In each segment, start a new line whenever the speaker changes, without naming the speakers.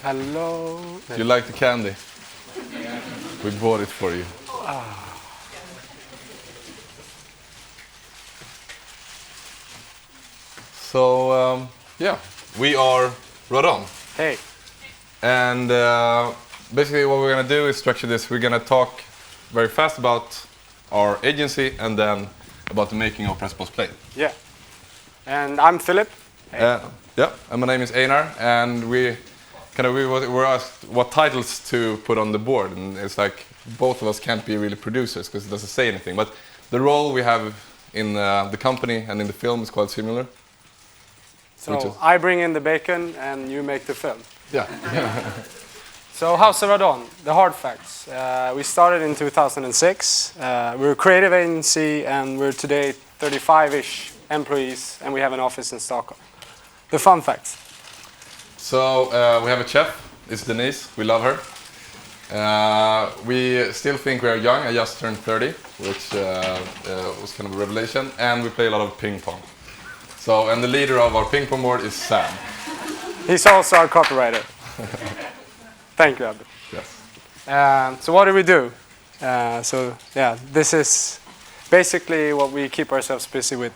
Hello.
You like the candy? We bought it for you. So, yeah, we are Radon.
Hey.
And basically what we're going to do is structure this. We're going to talk very fast about our agency and then about the making of Press Post Play.
Yeah. And I'm Philip. Hey.
Yeah, and my name is Einar, and we were asked what titles to put on the board, and it's like both of us can't be really producers because it doesn't say anything. But the role we have in the company and in the film is quite similar.
So I bring in the bacon and you make the film.
Yeah.
So how's Radon? The hard facts. We started in 2006. We're a creative agency and we're today 35-ish employees and we have an office in Stockholm. The fun facts.
So we have a chef, it's Denise, we love her. We still think we are young, I just turned 30, which was kind of a revelation, and we play a lot of ping pong. So, and the leader of our ping pong board is Sam.
He's also our copywriter. Thank you, Abby.
Yes.
So what do we do? So yeah, this is basically what we keep ourselves busy with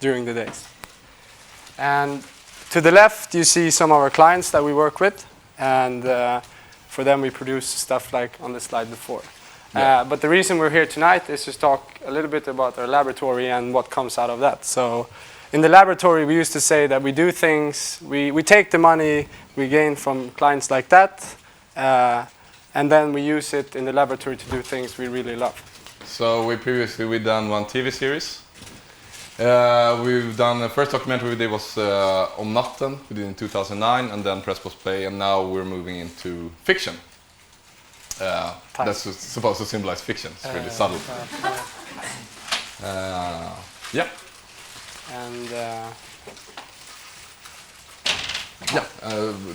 during the days. And to the left, you see some of our clients that we work with, and for them we produce stuff like on the slide before. Yeah. But the reason we're here tonight is to talk a little bit about our laboratory and what comes out of that. So in the laboratory, we used to say that we do things, we take the money we gain from clients like that, and then we use it in the laboratory to do things we really love.
So we've done one TV series. We've done the first documentary we did was Om Natten, we did in 2009, and then Press Post Play, and now we're moving into fiction. That's supposed to symbolize fiction, it's really subtle. Yeah.
And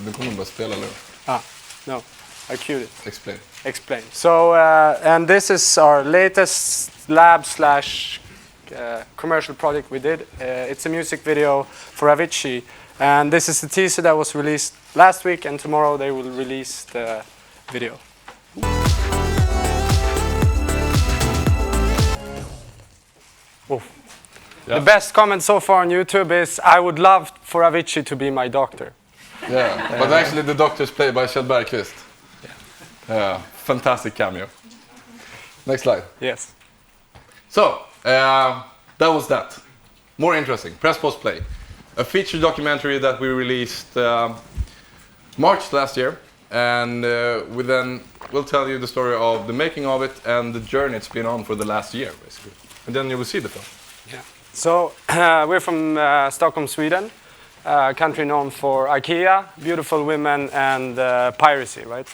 du kommer bara spela nu.
No, I cued it.
Explain.
So, and this is our latest lab / commercial project we did. It's a music video for Avicii, and this is the teaser that was released last week, and tomorrow they will release the video. Oh. Yeah. The best comment so far on YouTube is, I would love for Avicii to be my doctor.
Yeah, but actually the doctor is played by Kjell Bergqvist. Yeah. Fantastic cameo. Next slide.
Yes.
So, that was that. More interesting, Press Post Play. A feature documentary that we released March last year, and we'll tell you the story of the making of it and the journey it's been on for the last year, basically. And then you will see the film.
Yeah. So, we're from Stockholm, Sweden, a country known for IKEA, beautiful women, and piracy, right?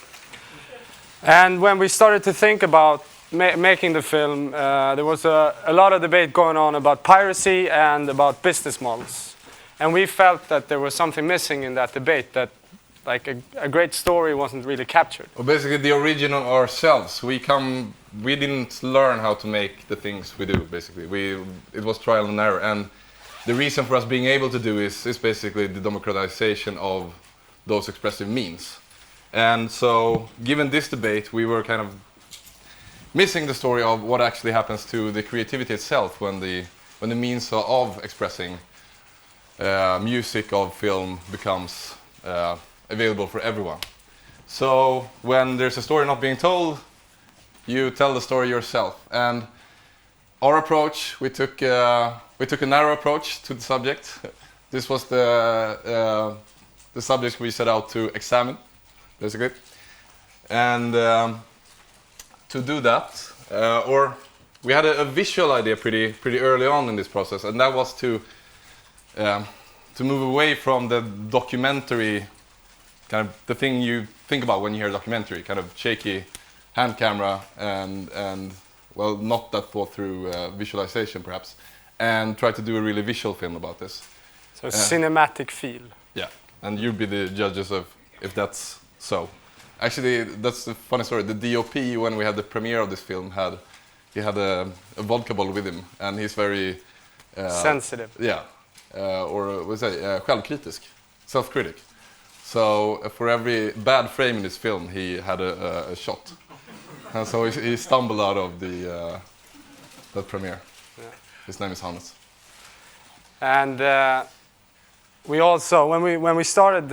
And when we started to think about making the film, there was a lot of debate going on about piracy and about business models. And we felt that there was something missing in that debate, that like a great story wasn't really captured.
Well, basically the origin of ourselves. We didn't learn how to make the things we do, basically. It was trial and error. And the reason for us being able to do is basically the democratization of those expressive means. And so, given this debate, we were kind of missing the story of what actually happens to the creativity itself when the means of expressing music of film becomes available for everyone. So when there's a story not being told, you tell the story yourself. And our approach, we took a narrow approach to the subject. This was the subject we set out to examine, basically. And to do that, or we had a visual idea pretty early on in this process, and that was to move away from the documentary kind of the thing you think about when you hear a documentary, kind of shaky hand camera and well, not that thought through visualization perhaps, and try to do a really visual film about this.
So cinematic feel.
Yeah, and you'd be the judges of if that's so. Actually, that's a funny story. The DOP, when we had the premiere of this film, he had a vodka bottle with him, and he's very
sensitive.
Yeah, or what say, självkritisk, self-critic. So for every bad frame in this film, he had a shot, and so he stumbled out of that premiere. Yeah. His name is Hannes.
And we also, when we started,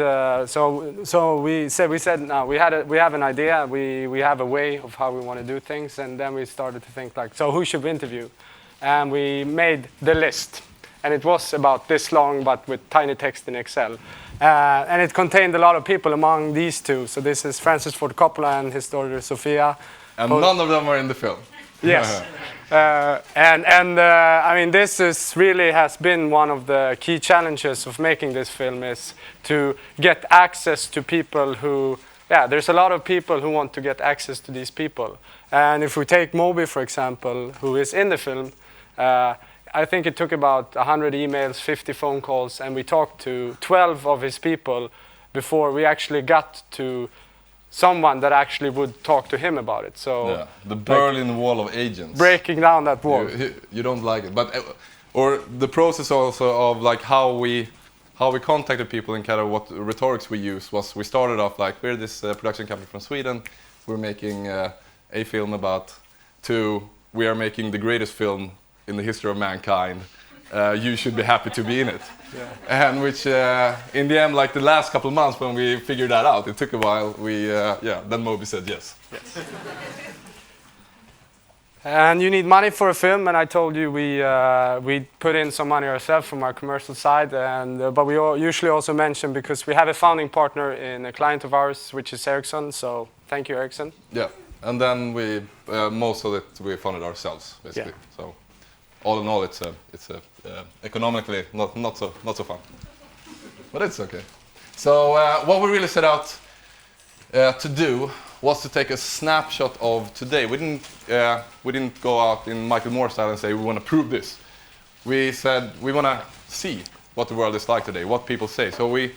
so we said no, we have an idea, we have a way of how we want to do things, and then we started to think like, so who should we interview? And we made the list, and it was about this long, but with tiny text in Excel, and it contained a lot of people among these two. So this is Francis Ford Coppola and his daughter Sofia.
And none of them are in the film.
Yes. I mean, this really has been one of the key challenges of making this film, is to get access to people who, there's a lot of people who want to get access to these people. And if we take Moby, for example, who is in the film, I think it took about 100 emails, 50 phone calls, and we talked to 12 of his people before we actually got to someone that actually would talk to him about it. So
the Berlin Wall of agents.
Breaking down that wall.
You don't like it, but or the process also of like how we contacted people and kind of what rhetorics we use was, we started off like, we're this production company from Sweden, we're making a film about, we are making the greatest film in the history of mankind. You should be happy to be in it. Yeah. And which, in the end, like the last couple of months when we figured that out, it took a while. Then Moby said yes. Yes.
And you need money for a film, and I told you we put in some money ourselves from our commercial side, but we usually also mention, because we have a founding partner in a client of ours, which is Ericsson. So thank you, Ericsson.
Yeah, and then we most of it we funded ourselves, basically. Yeah. So all in all, it's economically not so fun, but it's okay. So what we really set out to do was to take a snapshot of today. We didn't go out in Michael Moore style and say we want to prove this. We said we want to see what the world is like today, what people say. So we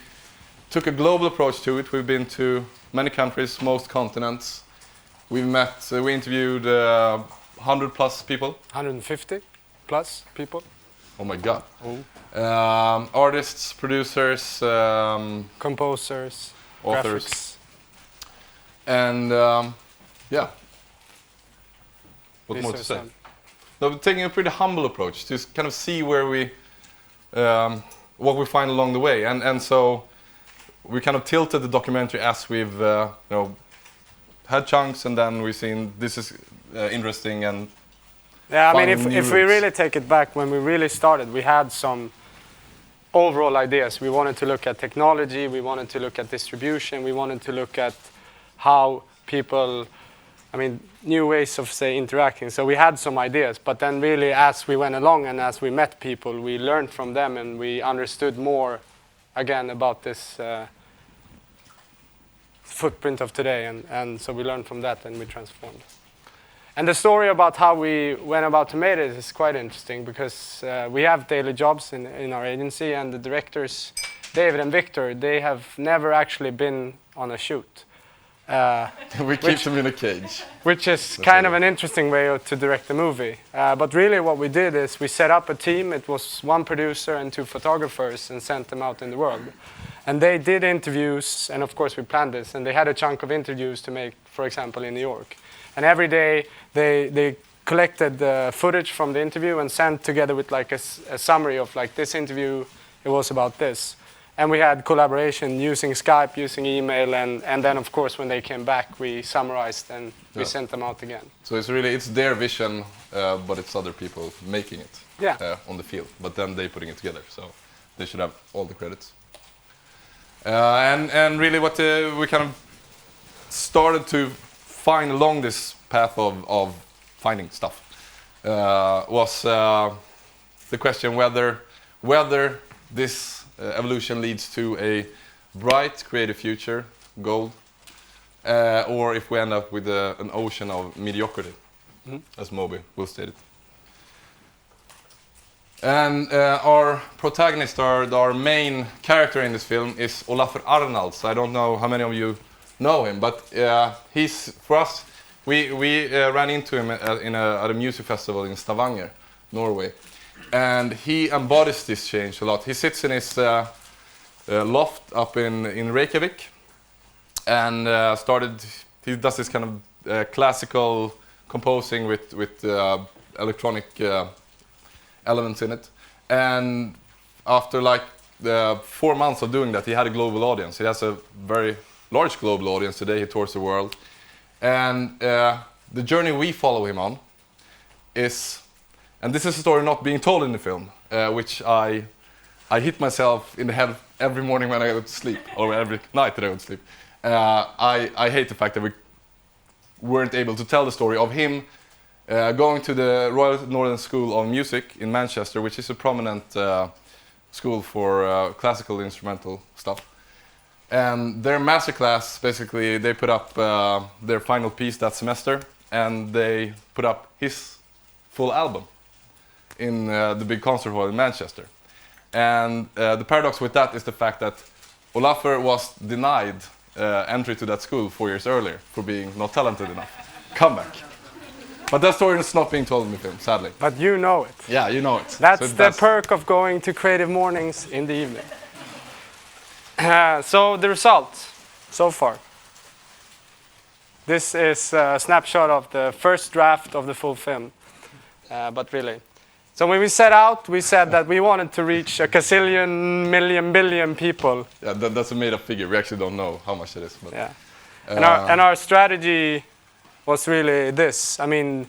took a global approach to it. We've been to many countries, most continents. We interviewed 100 plus people. 150 plus people.
Oh my God.
Oh. Artists, producers,
composers,
authors.
Graphics.
And what more to say? No, we're taking a pretty humble approach to kind of see where what we find along the way, and so we kind of tilted the documentary as we've had chunks, and then we've seen this is interesting and.
Yeah, I mean, if we really take it back, when we really started, we had some overall ideas. We wanted to look at technology, we wanted to look at distribution, we wanted to look at how people, new ways of, say, interacting. So we had some ideas, but then really as we went along and as we met people, we learned from them and we understood more, again, about this footprint of today. And so we learned from that and we transformed. And the story about how we went about to make it is quite interesting, because we have daily jobs in our agency, and the directors, David and Victor, they have never actually been on a shoot.
We keep them in a cage.
Which is kind of an interesting way to direct a movie. But really what we did is we set up a team. It was one producer and 2 photographers, and sent them out in the world. And they did interviews, and of course we planned this, and they had a chunk of interviews to make, for example, in New York. And every day they collected the footage from the interview and sent together with like a summary of like, this interview, it was about this. And we had collaboration using Skype, using email, and then of course when they came back we summarized and we sent them out again.
So it's their vision, but it's other people making it on the field, but then they putting it together, so they should have all the credits. And really what we kind of started to find along this path of finding stuff was the question whether this evolution leads to a bright creative future, gold, or if we end up with an ocean of mediocrity, as Moby will state it. And our protagonist, our main character in this film is Olafur Arnalds. I don't know how many of you know him, but he's, for us, we ran into him at a music festival in Stavanger, Norway. And he embodies this change a lot. He sits in his loft up in Reykjavik and he does this kind of classical composing with electronic elements in it. And after like 4 months of doing that, he had a global audience. He has a very large global audience today. He tours the world. And the journey we follow him on is, and this is a story not being told in the film, which I hit myself in the head every morning when I go to sleep, or every night that I go to sleep. I hate the fact that we weren't able to tell the story of him going to the Royal Northern School of Music in Manchester, which is a prominent school for classical instrumental stuff. And their masterclass, basically, they put up their final piece that semester, and they put up his full album in the big concert hall in Manchester. And the paradox with that is the fact that Olafur was denied entry to that school 4 years earlier for being not talented enough. Come back. But that story is not being told in the film, sadly.
But you know it.
Yeah, you know it.
That's the perk of going to Creative Mornings in the evening. So the results so far. This is a snapshot of the first draft of the full film. But really. So when we set out, we said that we wanted to reach a gazillion, million, billion people.
Yeah, that's a made-up figure. We actually don't know how much it is. But,
yeah. And our strategy was really this. I mean,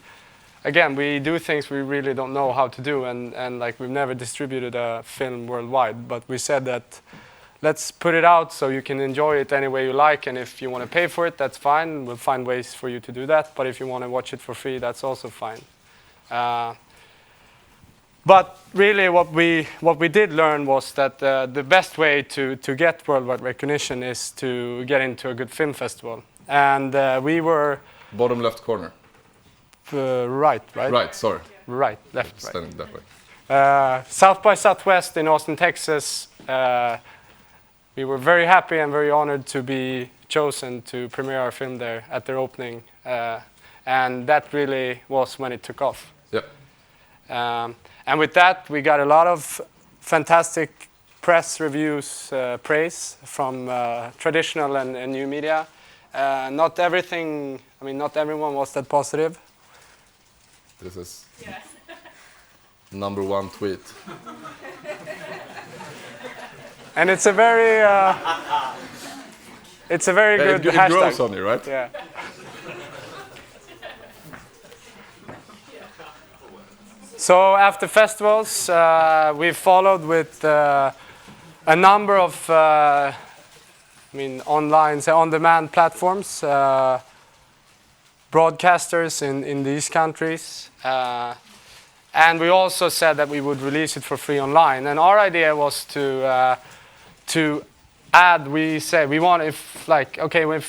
again, we do things we really don't know how to do, and like we've never distributed a film worldwide. But we said that let's put it out so you can enjoy it any way you like, and if you want to pay for it, that's fine. We'll find ways for you to do that. But if you want to watch it for free, that's also fine. But really, what we did learn was that the best way to get worldwide recognition is to get into a good film festival, and we were
bottom left corner.
Right.
Right. Sorry.
Right. Left. Right.
Standing that way.
South by Southwest in Austin, Texas. We were very happy and very honored to be chosen to premiere our film there at their opening, and that really was when it took off.
Yep.
And with that, we got a lot of fantastic press reviews, praise from traditional and new media. Not everything, I mean, not everyone was that positive.
This is #1 tweet.
And it's a very good
it
hashtag.
It grows on you, right?
Yeah. So after festivals, we followed with a number of, online, on-demand platforms, broadcasters in these countries, and we also said that we would release it for free online. And our idea was to add. We said we want if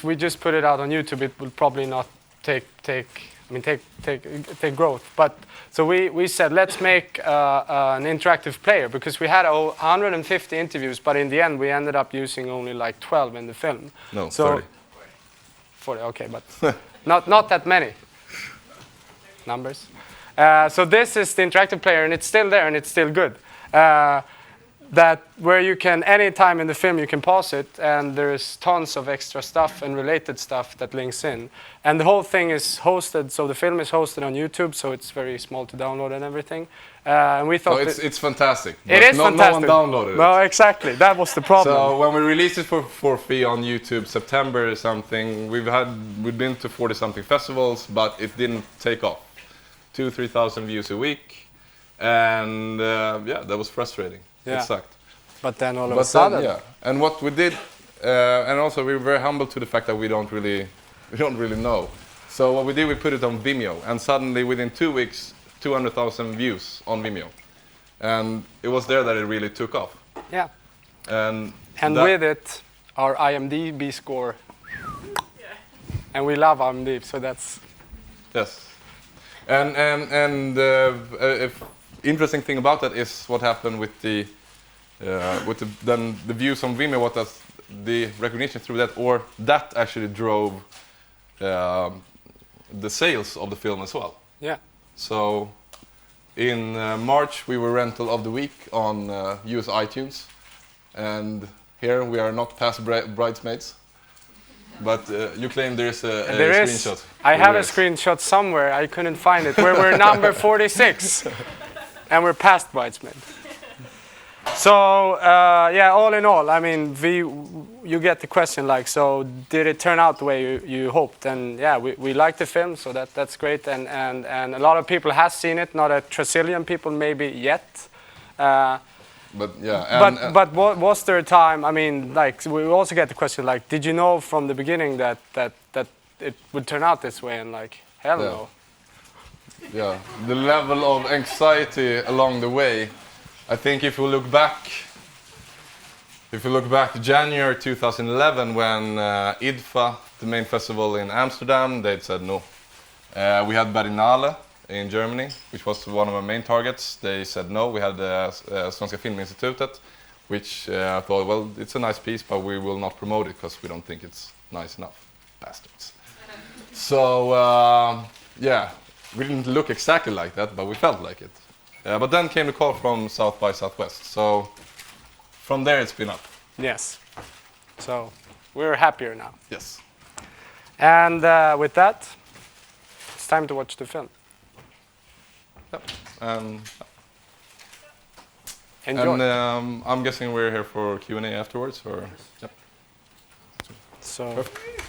we just put it out on YouTube, it will probably not take growth. But so we said let's make an interactive player, because we had 150 interviews, but in the end we ended up using only like 12 in the film.
No,
so
30.
40, okay, but not that many numbers. So this is the interactive player, and it's still there, and it's still good. That where you can, anytime in the film, you can pause it, and there's tons of extra stuff and related stuff that links in. And the whole thing is hosted, so the film is hosted on YouTube, so it's very small to download and everything. And we thought
it's fantastic.
It is fantastic.
No one downloaded it.
No, exactly. That was the problem.
So when we released it for free on YouTube, September or something, we've been to 40-something festivals, but it didn't take off. 2,000-3,000 views a week, and that was frustrating.
Yeah.
It sucked.
But then all of a sudden,
and what we did, and also we were very humble to the fact that we don't really know. So what we did, we put it on Vimeo, and suddenly within 2 weeks, 200,000 views on Vimeo, and it was there that it really took off.
Yeah.
And
with it, our IMDb score. And we love IMDb, so that's...
Yes. And if interesting thing about that is what happened with the then the views on Vimeo. What does the recognition through that, or that actually drove the sales of the film as well.
Yeah.
So in March we were rental of the week on US iTunes, and here we are not past Bridesmaids. But you claim there's a screenshot.
I have a screenshot somewhere. I couldn't find it. We're number 46, and we're past Bridesmaid. So yeah, all in all, I mean, you get the question like, so did it turn out the way you hoped? And yeah, we like the film, so that's great. And a lot of people have seen it. Not a trillion people maybe yet.
But yeah,
but was there a time? I mean, like we also get the question like, did you know from the beginning that it would turn out this way? And like, hell no.
Yeah, the level of anxiety along the way. I think if we look back to January 2011 when IDFA, the main festival in Amsterdam, they said no. We had Berlinale in Germany, which was one of our main targets. They said no. We had Svenska Filminstitutet, which thought, well, it's a nice piece, but we will not promote it because we don't think it's nice enough. Bastards. So, yeah, we didn't look exactly like that, but we felt like it. But then came the call from South by Southwest. So, from there it's been up.
Yes. So, we're happier now.
Yes.
And with that, it's time to watch the film.
Yep.
Enjoy.
And I'm guessing we're here for Q&A afterwards, or? Yep.
So.
Perfect.